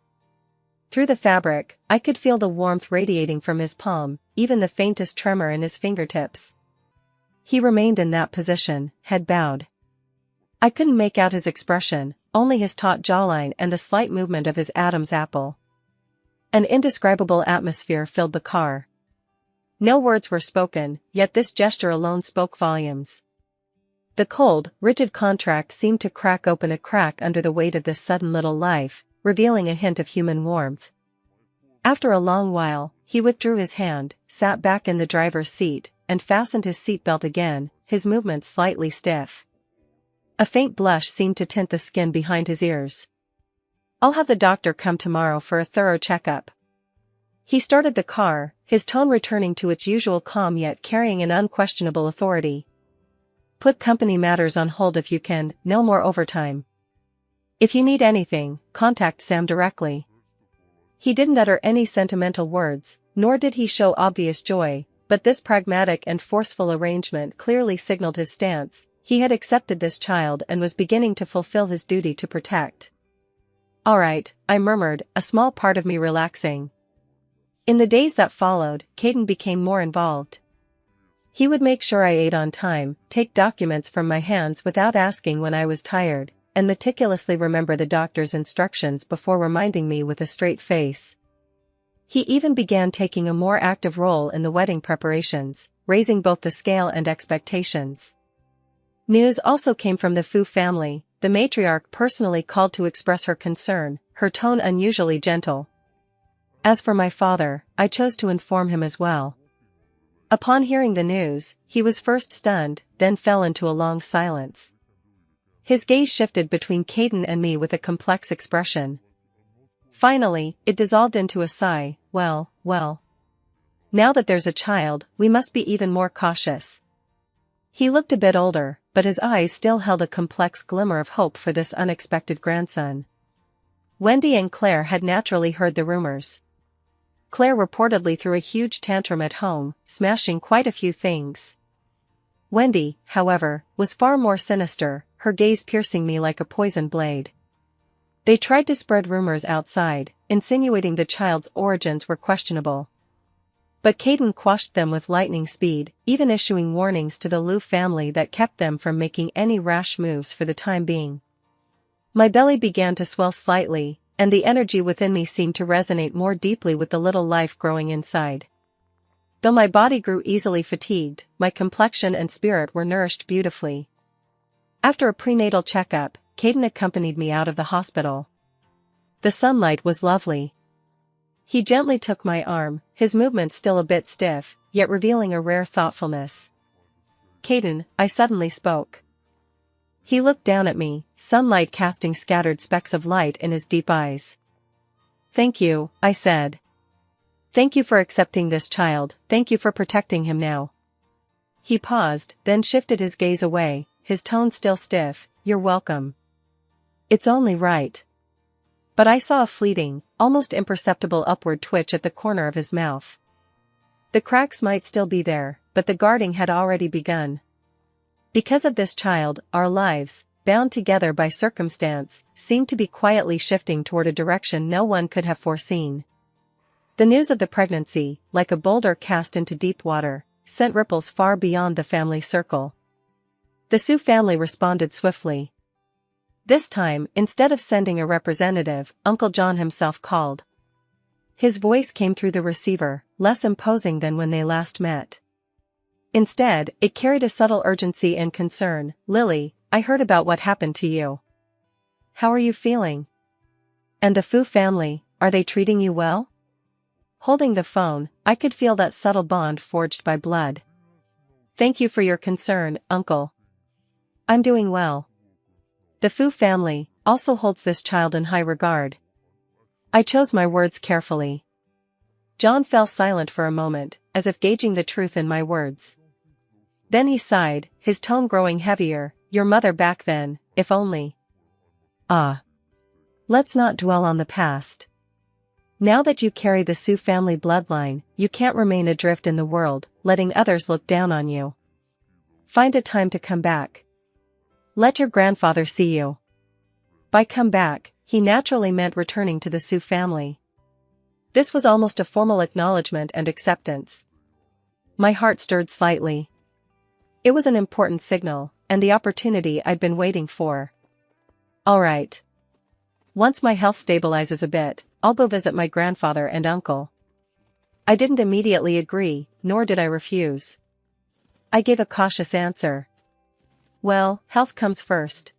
Through the fabric, I could feel the warmth radiating from his palm, even the faintest tremor in his fingertips. He remained in that position, head bowed. I couldn't make out his expression, only his taut jawline and the slight movement of his Adam's apple. An indescribable atmosphere filled the car. No words were spoken, yet this gesture alone spoke volumes. The cold, rigid contract seemed to crack open a crack under the weight of this sudden little life, revealing a hint of human warmth. After a long while, he withdrew his hand, sat back in the driver's seat, and fastened his seatbelt again, his movements slightly stiff. A faint blush seemed to tint the skin behind his ears. "I'll have the doctor come tomorrow for a thorough checkup." He started the car, his tone returning to its usual calm yet carrying an unquestionable authority. "Put company matters on hold if you can, no more overtime. If you need anything, contact Sam directly." He didn't utter any sentimental words, nor did he show obvious joy, but this pragmatic and forceful arrangement clearly signaled his stance. He had accepted this child and was beginning to fulfill his duty to protect. "All right," I murmured, a small part of me relaxing. In the days that followed, Caden became more involved. He would make sure I ate on time, take documents from my hands without asking when I was tired, and meticulously remember the doctor's instructions before reminding me with a straight face. He even began taking a more active role in the wedding preparations, raising both the scale and expectations. News also came from the Fu family. The matriarch personally called to express her concern, her tone unusually gentle. As for my father, I chose to inform him as well. Upon hearing the news, he was first stunned, then fell into a long silence. His gaze shifted between Caden and me with a complex expression. Finally, it dissolved into a sigh. Well. Now that there's a child, we must be even more cautious." He looked a bit older, but his eyes still held a complex glimmer of hope for this unexpected grandson. Wendy and Claire had naturally heard the rumors. Claire reportedly threw a huge tantrum at home, smashing quite a few things. Wendy, however, was far more sinister, her gaze piercing me like a poisoned blade. They tried to spread rumors outside, insinuating the child's origins were questionable. But Caden quashed them with lightning speed, even issuing warnings to the Liu family that kept them from making any rash moves for the time being. My belly began to swell slightly, and the energy within me seemed to resonate more deeply with the little life growing inside. Though my body grew easily fatigued, my complexion and spirit were nourished beautifully. After a prenatal checkup, Caden accompanied me out of the hospital. The sunlight was lovely. He gently took my arm, his movements still a bit stiff, yet revealing a rare thoughtfulness. "Caden," I suddenly spoke. He looked down at me, sunlight casting scattered specks of light in his deep eyes. "Thank you," I said. "Thank you for accepting this child, thank you for protecting him now." He paused, then shifted his gaze away, his tone still stiff. "You're welcome. It's only right." But I saw a fleeting, almost imperceptible upward twitch at the corner of his mouth. The cracks might still be there, but the guarding had already begun. Because of this child, our lives, bound together by circumstance, seemed to be quietly shifting toward a direction no one could have foreseen. The news of the pregnancy, like a boulder cast into deep water, sent ripples far beyond the family circle. The Su family responded swiftly. This time, instead of sending a representative, Uncle John himself called. His voice came through the receiver, less imposing than when they last met. Instead, it carried a subtle urgency and concern. "Lily, I heard about what happened to you. How are you feeling? And the Fu family, are they treating you well?" Holding the phone, I could feel that subtle bond forged by blood. "Thank you for your concern, Uncle. I'm doing well. The Fu family also holds this child in high regard." I chose my words carefully. John fell silent for a moment, as if gauging the truth in my words. Then he sighed, his tone growing heavier. "Your mother back then, if only." "Ah. Let's not dwell on the past. Now that you carry the Su family bloodline, you can't remain adrift in the world, letting others look down on you. Find a time to come back. Let your grandfather see you." By come back, he naturally meant returning to the Su family. This was almost a formal acknowledgement and acceptance. My heart stirred slightly. It was an important signal, and the opportunity I'd been waiting for. "All right. Once my health stabilizes a bit, I'll go visit my grandfather and uncle." I didn't immediately agree, nor did I refuse. I gave a cautious answer. "Well, health comes first."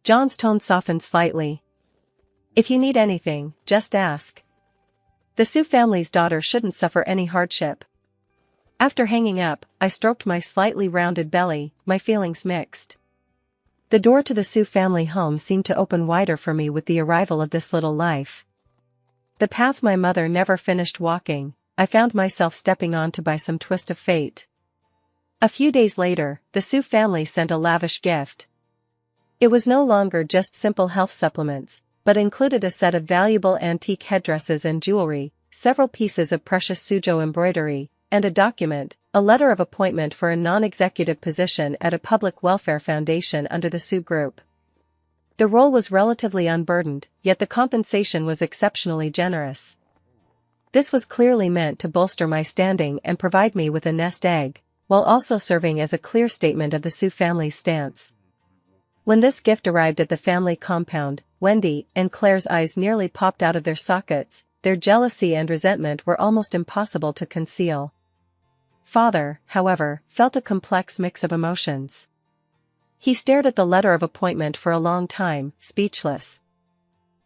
John's tone softened slightly. "If you need anything, just ask. The Su family's daughter shouldn't suffer any hardship." After hanging up, I stroked my slightly rounded belly, my feelings mixed. The door to the Su family home seemed to open wider for me with the arrival of this little life. The path my mother never finished walking, I found myself stepping onto by some twist of fate. A few days later, the Su family sent a lavish gift. It was no longer just simple health supplements, but included a set of valuable antique headdresses and jewelry, several pieces of precious Suzhou embroidery, and a document, a letter of appointment for a non-executive position at a public welfare foundation under the Sioux Group. The role was relatively unburdened, yet the compensation was exceptionally generous. This was clearly meant to bolster my standing and provide me with a nest egg, while also serving as a clear statement of the Sioux family's stance. When this gift arrived at the family compound, Wendy and Claire's eyes nearly popped out of their sockets. Their jealousy and resentment were almost impossible to conceal. Father, however, felt a complex mix of emotions. He stared at the letter of appointment for a long time, speechless.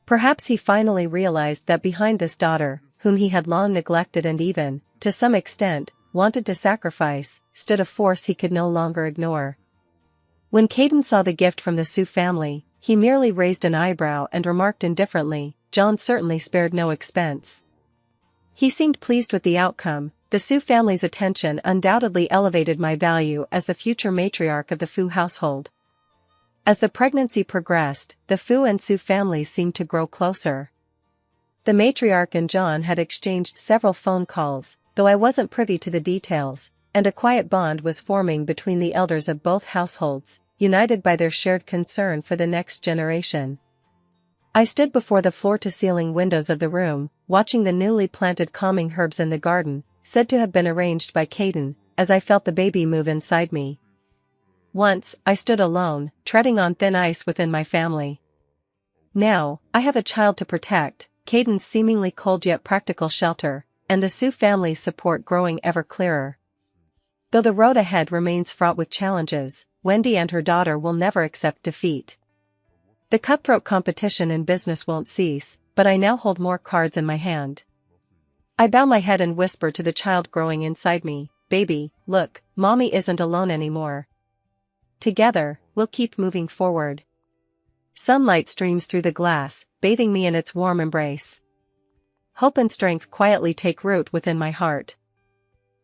Perhaps he finally realized that behind this daughter, whom he had long neglected and even, to some extent, wanted to sacrifice, stood a force he could no longer ignore. When Caden saw the gift from the Sioux family, he merely raised an eyebrow and remarked indifferently, "John certainly spared no expense." He seemed pleased with the outcome. The Sioux family's attention undoubtedly elevated my value as the future matriarch of the Fu household. As the pregnancy progressed, the Fu and Sioux families seemed to grow closer. The matriarch and John had exchanged several phone calls, though I wasn't privy to the details, and a quiet bond was forming between the elders of both households, united by their shared concern for the next generation. I stood before the floor-to-ceiling windows of the room, watching the newly planted calming herbs in the garden, said to have been arranged by Caden, as I felt the baby move inside me. Once, I stood alone, treading on thin ice within my family. Now, I have a child to protect, Caden's seemingly cold yet practical shelter, and the Sioux family's support growing ever clearer. Though the road ahead remains fraught with challenges, Wendy and her daughter will never accept defeat. The cutthroat competition in business won't cease, but I now hold more cards in my hand. I bow my head and whisper to the child growing inside me, "Baby, look, Mommy isn't alone anymore. Together, we'll keep moving forward." Sunlight streams through the glass, bathing me in its warm embrace. Hope and strength quietly take root within my heart.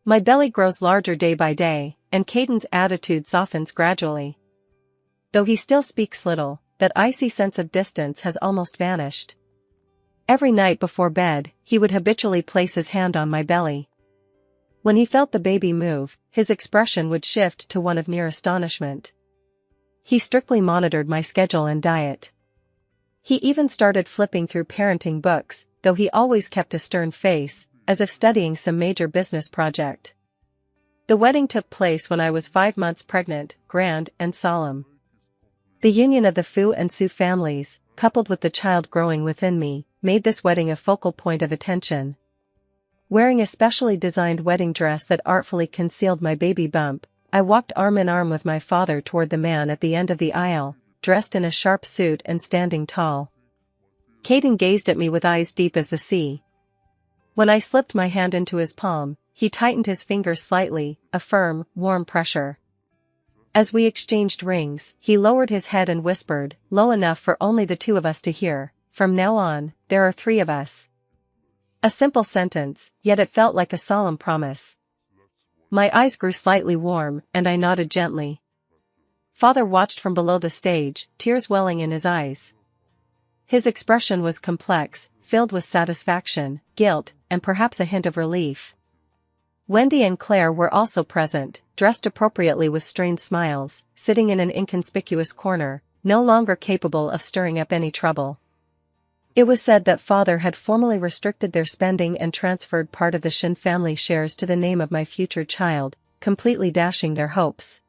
My belly grows larger day by day, and Caden's attitude softens gradually. Though he still speaks little, that icy sense of distance has almost vanished. Every night before bed, he would habitually place his hand on my belly. When he felt the baby move, his expression would shift to one of near astonishment. He strictly monitored my schedule and diet. He even started flipping through parenting books, though he always kept a stern face, as if studying some major business project. The wedding took place when I was 5 months pregnant, grand and solemn. The union of the Fu and Sioux families, coupled with the child growing within me, made this wedding a focal point of attention. Wearing a specially designed wedding dress that artfully concealed my baby bump, I walked arm in arm with my father toward the man at the end of the aisle, dressed in a sharp suit and standing tall. Caden gazed at me with eyes deep as the sea. When I slipped my hand into his palm, he tightened his fingers slightly, a firm, warm pressure. As we exchanged rings, he lowered his head and whispered, low enough for only the two of us to hear, "From now on, there are 3 of us." A simple sentence, yet it felt like a solemn promise. My eyes grew slightly warm, and I nodded gently. Father watched from below the stage, tears welling in his eyes. His expression was complex, filled with satisfaction, guilt, and perhaps a hint of relief. Wendy and Claire were also present, dressed appropriately with strained smiles, sitting in an inconspicuous corner, no longer capable of stirring up any trouble. It was said that Father had formally restricted their spending and transferred part of the Shin family shares to the name of my future child, completely dashing their hopes.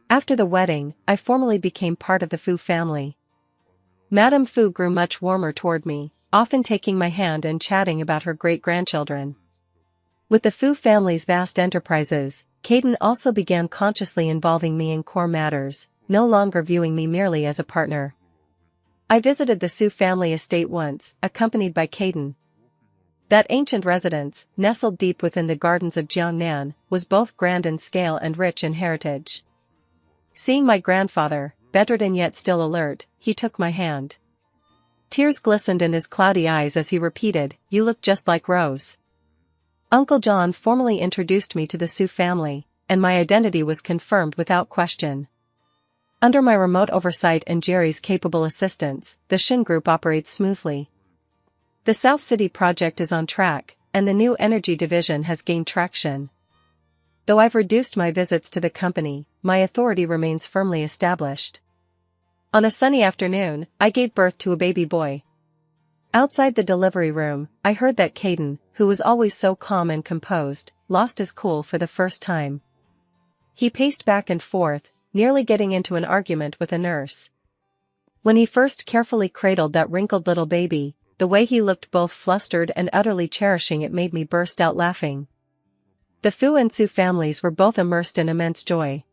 After the wedding, I formally became part of the Fu family. Madame Fu grew much warmer toward me, often taking my hand and chatting about her great-grandchildren. With the Fu family's vast enterprises, Caden also began consciously involving me in core matters, no longer viewing me merely as a partner. I visited the Sioux family estate once, accompanied by Caden. That ancient residence, nestled deep within the gardens of Jiangnan, was both grand in scale and rich in heritage. Seeing my grandfather, bedridden yet still alert, he took my hand. Tears glistened in his cloudy eyes as he repeated, "You look just like Rose." Uncle John formally introduced me to the Sioux family, and my identity was confirmed without question. Under my remote oversight and Jerry's capable assistance, the Shin Group operates smoothly. The South City project is on track, and the new energy division has gained traction. Though I've reduced my visits to the company, my authority remains firmly established. On a sunny afternoon, I gave birth to a baby boy. Outside the delivery room, I heard that Caden, who was always so calm and composed, lost his cool for the first time. He paced back and forth, nearly getting into an argument with a nurse. When he first carefully cradled that wrinkled little baby, the way he looked both flustered and utterly cherishing it made me burst out laughing. The Fu and Su families were both immersed in immense joy.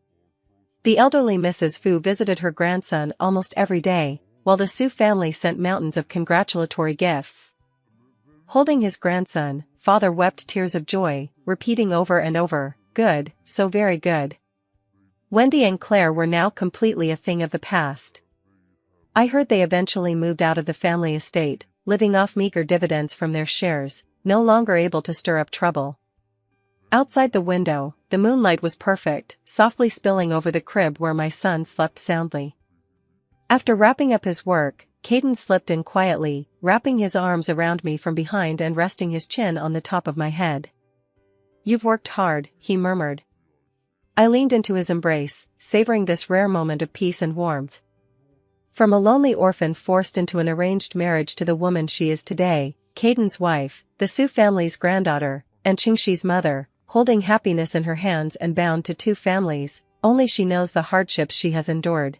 The elderly Mrs. Fu visited her grandson almost every day, while the Su family sent mountains of congratulatory gifts. Holding his grandson, father wept tears of joy, repeating over and over, "Good, so very good." Wendy and Claire were now completely a thing of the past. I heard they eventually moved out of the family estate, living off meager dividends from their shares, no longer able to stir up trouble. Outside the window, the moonlight was perfect, softly spilling over the crib where my son slept soundly. After wrapping up his work, Caden slipped in quietly, wrapping his arms around me from behind and resting his chin on the top of my head. "You've worked hard," he murmured. I leaned into his embrace, savoring this rare moment of peace and warmth. From a lonely orphan forced into an arranged marriage to the woman she is today, Caden's wife, the Su family's granddaughter, and Qingxi's mother, holding happiness in her hands and bound to two families, only she knows the hardships she has endured.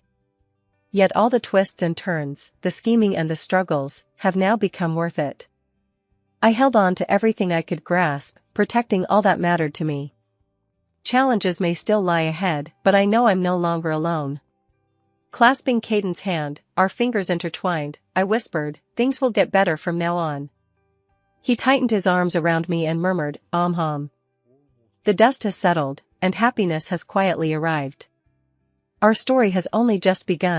Yet all the twists and turns, the scheming and the struggles, have now become worth it. I held on to everything I could grasp, protecting all that mattered to me. Challenges may still lie ahead, but I know I'm no longer alone. Clasping Caden's hand, our fingers intertwined, I whispered, "Things will get better from now on." He tightened his arms around me and murmured, "Hum." The dust has settled, and happiness has quietly arrived. Our story has only just begun.